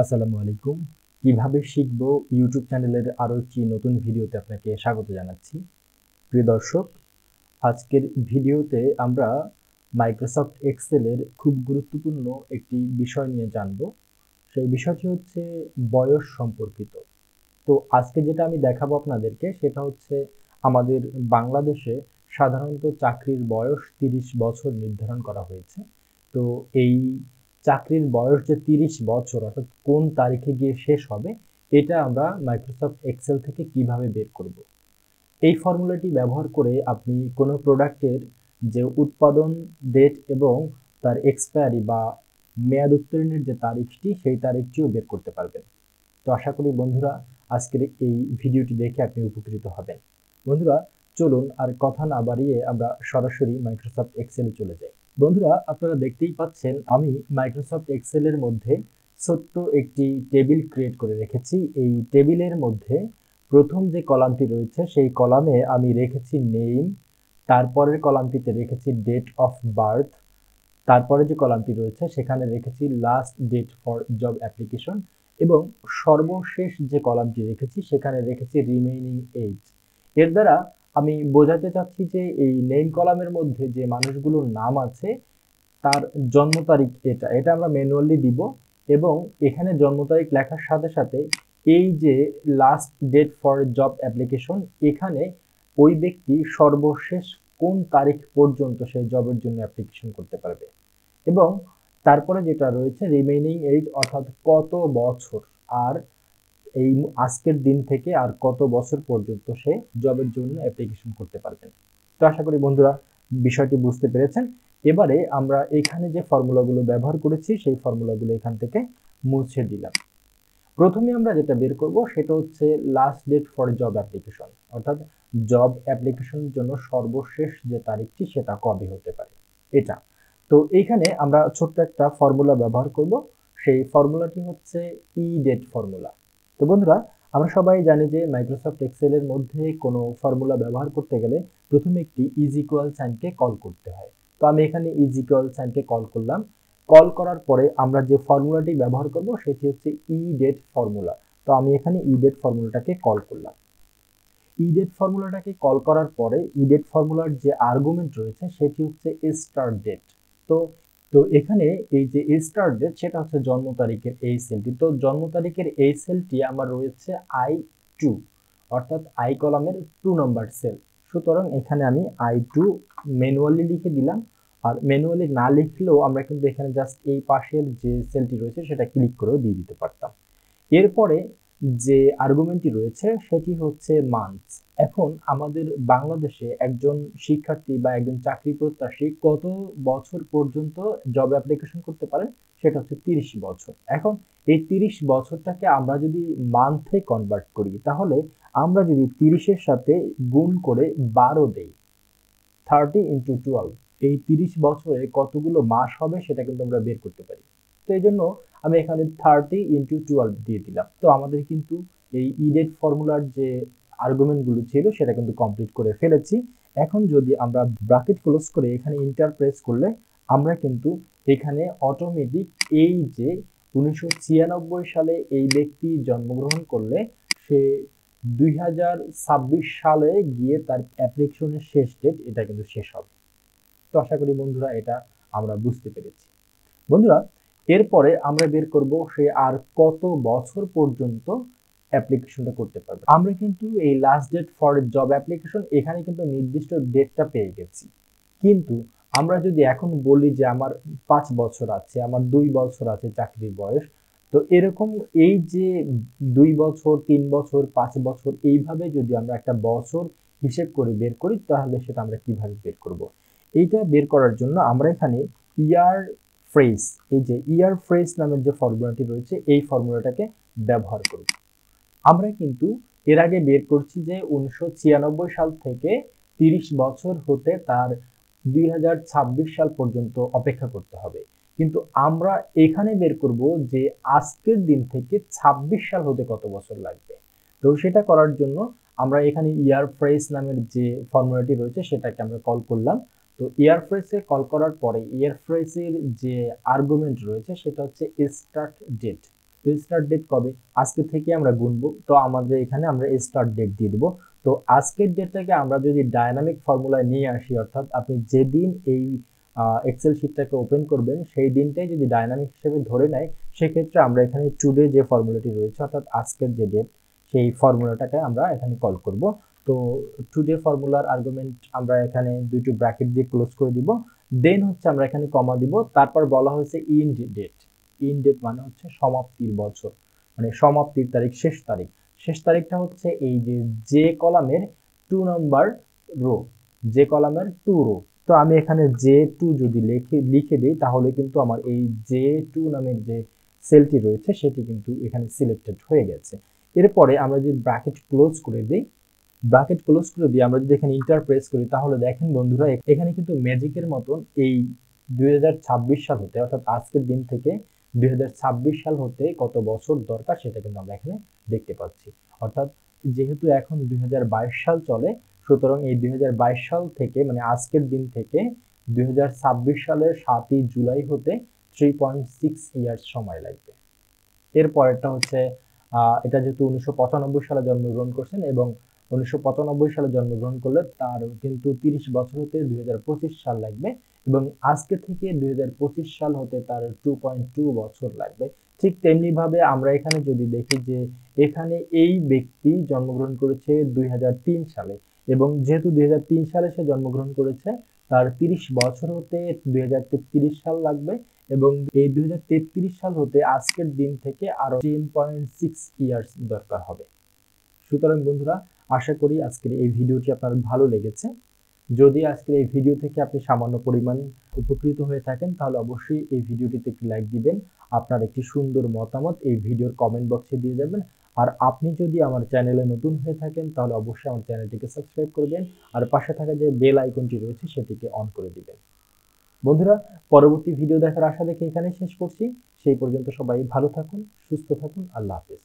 আসসালামু আলাইকুম। কিভাবে শিখবো ইউটিউব চ্যানেলের আরো একটি নতুন ভিডিওতে আপনাকে স্বাগত জানাচ্ছি। প্রিয় দর্শক, আজকের ভিডিওতে আমরা মাইক্রোসফট এক্সেলের খুব গুরুত্বপূর্ণ একটি বিষয় নিয়ে জানব। সেই বিষয়টি হচ্ছে বয়স সম্পর্কিত। তো আজকে যেটা আমি দেখাবো আপনাদেরকে সেটা হচ্ছে আমাদের বাংলাদেশে সাধারণত চাকরির বয়স 30 বছর নির্ধারণ করা হয়েছে। তো এই চাকরির বয়স যে 30 বছর অর্থাৎ কোন তারিখে গিয়ে শেষ হবে, এটা আমরা মাইক্রোসফট এক্সেল থেকে কিভাবে বের করব। এই ফর্মুলাটি ব্যবহার করে আপনি কোনো প্রোডাক্টের যে উৎপাদন ডেট এবং তার এক্সপায়ারি বা মেয়াদ উত্তীর্ণের যে তারিখটি, সেই তারিখটিও বের করতে পারবেন। তো আশা করি বন্ধুরা আজকের এই ভিডিওটি দেখে আপনি উপকৃত হবেন। বন্ধুরা চলুন আর কথা না বাড়িয়ে আমরা সরাসরি মাইক্রোসফট এক্সেলে চলে যাই। বন্ধুরা আপনারা দেখতেই পাচ্ছেন আমি মাইক্রোসফট এক্সেলের মধ্যে ছোট্ট একটি টেবিল ক্রিয়েট করে রেখেছি। এই টেবিলের মধ্যে প্রথম যে কলামটি রয়েছে সেই কলামে আমি রেখেছি নেম, তারপরের কলামটিতে রেখেছি ডেট অফ বার্থ, তারপরে যে কলামটি রয়েছে সেখানে রেখেছি last date for job application এবং সর্বশেষ যে কলামটি রেখেছি সেখানে রেখেছি রিমেইনিং এজ। এর দ্বারা আমি বোঝাতে চাচ্ছি যে এই নেম কলামের মধ্যে যে মানুষগুলোর নাম আছে তার জন্ম তারিখ এটা আমরা ম্যানুয়ালি দিব এবং এখানে জন্ম তারিখ লেখার সাথে সাথে এই যে last date for job application, এখানে ওই ব্যক্তি সর্বশেষ কোন তারিখ পর্যন্ত সেই জবের জন্য অ্যাপ্লিকেশন করতে পারবে এবং তারপরে যেটা রয়েছে রিমেইনিং এজ অর্থাৎ কত বছর আর এই আজকের দিন থেকে আর কত বছর পর্যন্ত সে জবের জন্য অ্যাপ্লিকেশন করতে পারবেন। তো আশা করি বন্ধুরা বিষয়টি বুঝতে পেরেছেন। এবারে আমরা এখানে যে ফর্মুলাগুলো ব্যবহার করেছি সেই ফর্মুলাগুলো এখান থেকে মুছে দিলাম। প্রথমে আমরা যেটা বের করব সেটা হচ্ছে last date for job application, অর্থাৎ জব অ্যাপ্লিকেশনের জন্য সর্বশেষ যে তারিখটি সেটা কবে হতে পারে এটা। তো এইখানে আমরা ছোট্ট একটা ফর্মুলা ব্যবহার করব, সেই ফর্মুলাটি হচ্ছে ই ডেট ফর্মুলা। তো বন্ধুরা আমরা সবাই জানি যে মাইক্রোসফট এক্সেলের মধ্যে কোনো ফর্মুলা ব্যবহার করতে গেলে প্রথমে একটি ইজ ইকুয়াল সাইনকে কল করতে হয়। তো আমি এখানে ইজ ইকুয়াল সাইনকে কল করলাম। কল করার পরে আমরা যে ফর্মুলাটি ব্যবহার করব সেটি হচ্ছে ই ডেট ফর্মুলা। তো আমি এখানে ই ডেট ফর্মুলাটাকে কল করলাম। ই ডেট ফর্মুলাটাকে কল করার পরে ই ডেট ফর্মুলার যে আর্গুমেন্ট রয়েছে সেটি হচ্ছে স্টার্ট ডেট। তো তো এখানে এই যে স্টার্ট ডেট সেটা হচ্ছে জন্ম তারিখের এই সেলটি। তো জন্ম তারিখের এই সেলটি আমার রয়েছে I2, অর্থাৎ আই কলামের 2 নম্বর সেল। সুতরাং এখানে আমি I2 ম্যানুয়ালি লিখে দিলাম। আর ম্যানুয়ালি না লিখলেও আমরা কিন্তু এখানে জাস্ট এই পাশের যে সেলটি রয়েছে সেটা ক্লিক করেও দিয়ে দিতে পারতাম। এরপরে যে আর্গুমেন্টটি রয়েছে সেটি হচ্ছে মান্থস। এখন আমাদের বাংলাদেশে একজন শিক্ষার্থী বা একজন চাকরি প্রত্যাশী কত বছর পর্যন্ত জব অ্যাপ্লিকেশন করতে পারেন, সেটা হচ্ছে 30 বছর। এখন এই 30 বছরটাকে আমরা যদি মান্থে কনভার্ট করি তাহলে আমরা যদি 30-এর সাথে গুণ করে 12 দেই, 30 × 12, এই 30 বছরে কতগুলো মাস হবে সেটা কিন্তু আমরা বের করতে পারি। তো এই জন্য আমি এখানে 30 × 12 দিয়ে দিলাম। তো আমাদের কিন্তু এই ই ডেট ফর্মুলার যে আর্গুমেন্টগুলো ছিল সেটা কিন্তু কমপ্লিট করে ফেলেছি। এখন যদি আমরা ব্র্যাকেট ক্লোজ করে এখানে ইন্টার প্রেস করলে আমরা কিন্তু এখানে অটোমেটিক এই যে 1996 সালে এই ব্যক্তি জন্মগ্রহণ করলে সে 2026 সালে গিয়ে তার অ্যাপ্লিকেশনের শেষ ডেট এটা কিন্তু শেষ হবে। তো আশা করি বন্ধুরা এটা আমরা বুঝতে পেরেছি। বন্ধুরা এরপরে আমরা বের করব সে আর কত বছর পর্যন্ত অ্যাপ্লিকেশনটা করতে পারবে। আমরা কিন্তু এই last date for job application এখানে কিন্তু নির্দিষ্ট ডেটটা পেয়ে গেছি, কিন্তু আমরা যদি এখন বলি যে আমার 5 বছর আছে, আমার 2 বছর আছে চাকরির বয়স, তো এরকম এই যে 2 বছর 3 বছর 5 বছর এইভাবে যদি আমরা একটা বছর হিসেব করে বের করি তাহলে সেটা আমরা কিভাবে বের করব। এইটা বের করার জন্য আমরা এখানে ইয়ার ফ্রেজ, এই যে ইয়ার ফ্রেজ নামের যে ফর্মুলাটি রয়েছে এই ফর্মুলাটাকে ব্যবহার করব। আমরা কিন্তু এর আগে বের করছি যে 1996 সাল থেকে 30 বছর হতে তার 2026 সাল পর্যন্ত অপেক্ষা করতে হবে, কিন্তু আমরা এখানে বের করব যে আজকের দিন থেকে 26 সাল হতে কত বছর লাগবে। তো সেটা করার জন্য আমরা এখানে ইয়ারফ্রেস নামের যে ফর্মুলাটি রয়েছে সেটাকে আমরা কল করলাম। তো ইয়ারফ্রেসে কল করার পরে ইয়ারফ্রেসের যে আর্গুমেন্ট রয়েছে সেটা হচ্ছে স্টার্ট ডেট। তো স্টার্ট ডেট কবে? আজকে থেকে আমরা গুনবো, তো আমাদের এখানে আমরা স্টার্ট ডেট দিয়ে দেবো। তো আজকের ডেটটাকে আমরা যদি ডায়নামিক ফর্মুলায় নিয়ে আসি, অর্থাৎ আপনি যেদিন এই এক্সেল শিটটাকে ওপেন করবেন সেই দিনটাই যদি ডায়নামিক হিসেবে ধরে নেয়, সেক্ষেত্রে আমরা এখানে টুডে যে ফর্মুলাটি রয়েছে অর্থাৎ আজকের যে ডেট সেই ফর্মুলাটাকে আমরা এখানে কল করব। তো টুডে ফর্মুলার আর্গুমেন্ট আমরা এখানে দুটো ব্র্যাকেট দিয়ে ক্লোজ করে দিব, দেন হচ্ছে আমরা এখানে কমা দিব, তারপর বলা হয়েছে ইন্ড ডেট। ইন্ড ডেট মানে হচ্ছে সমাপ্তির বছর, মানে সমাপ্তির তারিখ, শেষ তারিখ। শেষ তারিখটা হচ্ছে এই যে কলামের 2 নাম্বার রো, যে কলামের 2 রো। তো আমি এখানে J2 যদি লিখে দিই তাহলে কিন্তু আমার এই J2 নামের যে সেলটি রয়েছে সেটি কিন্তু এখানে সিলেক্টেড হয়ে গেছে। এরপরে আমরা যদি ব্র্যাকেট ক্লোজ করে দিই, ব্র্যাকেট ক্লোজ করে দিয়ে আমরা যদি এখানে ইন্টার প্রেস করি, তাহলে দেখেন বন্ধুরা এখানে কিন্তু ম্যাজিকের মতন এই 2026 সাল হতে, অর্থাৎ আজকের দিন থেকে 2026 সাল হতে কত বছর দরকার সেটা কিন্তু আমরা এখানে দেখতে পাচ্ছি। অর্থাৎ যেহেতু এখন 2022 সাল চলে, সুতরাং এই 2022 সাল থেকে মানে আজকের দিন থেকে 2026 সালের 7ই জুলাই হতে 3.6 ইয়ার্স সময় লাগবে। এরপরেরটা হচ্ছে এটা যেহেতু 1995 সালে জন্মগ্রহণ করছেন এবং 1995 সালে জন্মগ্রহণ করলে তার কিন্তু 30 বছর হতে 2025 সাল লাগবে, এবং আজকে থেকে 2025 সাল হতে তার 2.2 বছর লাগবে। ঠিক তেমনি ভাবে আমরা এখানে যদি দেখি যে এখানে এই ব্যক্তি জন্মগ্রহণ করেছে 2003 সালে, এবং যেহেতু 2003 সালে সে জন্মগ্রহণ করেছে তার 30 বছর হতে 2033 সাল লাগবে, এবং এই 2033 সাল হতে আজকের দিন থেকে আরো 10.6 ইয়ার্স দরকার হবে। সুতরাং বন্ধুরা, আশা করি আজকের এই ভিডিওটি আপনার ভালো লেগেছে। যদি আজকের এই ভিডিও থেকে আপনি সামান্য পরিমাণ উপকৃত হয়ে থাকেন তাহলে অবশ্যই এই ভিডিওটিতে একটি লাইক দিবেন, আপনার একটি সুন্দর মতামত এই ভিডিওর কমেন্ট বক্সে দিয়ে যাবেন। আর আপনি যদি আমার চ্যানেলে নতুন হয়ে থাকেন তাহলে অবশ্যই আমার চ্যানেলটিকে সাবস্ক্রাইব করবেন, আর পাশে থাকা যে বেল আইকনটি রয়েছে সেটিকে অন করে দিবেন। বন্ধুরা, পরবর্তী ভিডিও দেখার আশা রেখে এখানে শেষ করছি। সেই পর্যন্ত সবাই ভালো থাকুন, সুস্থ থাকুন, আল্লাহ হাফেজ।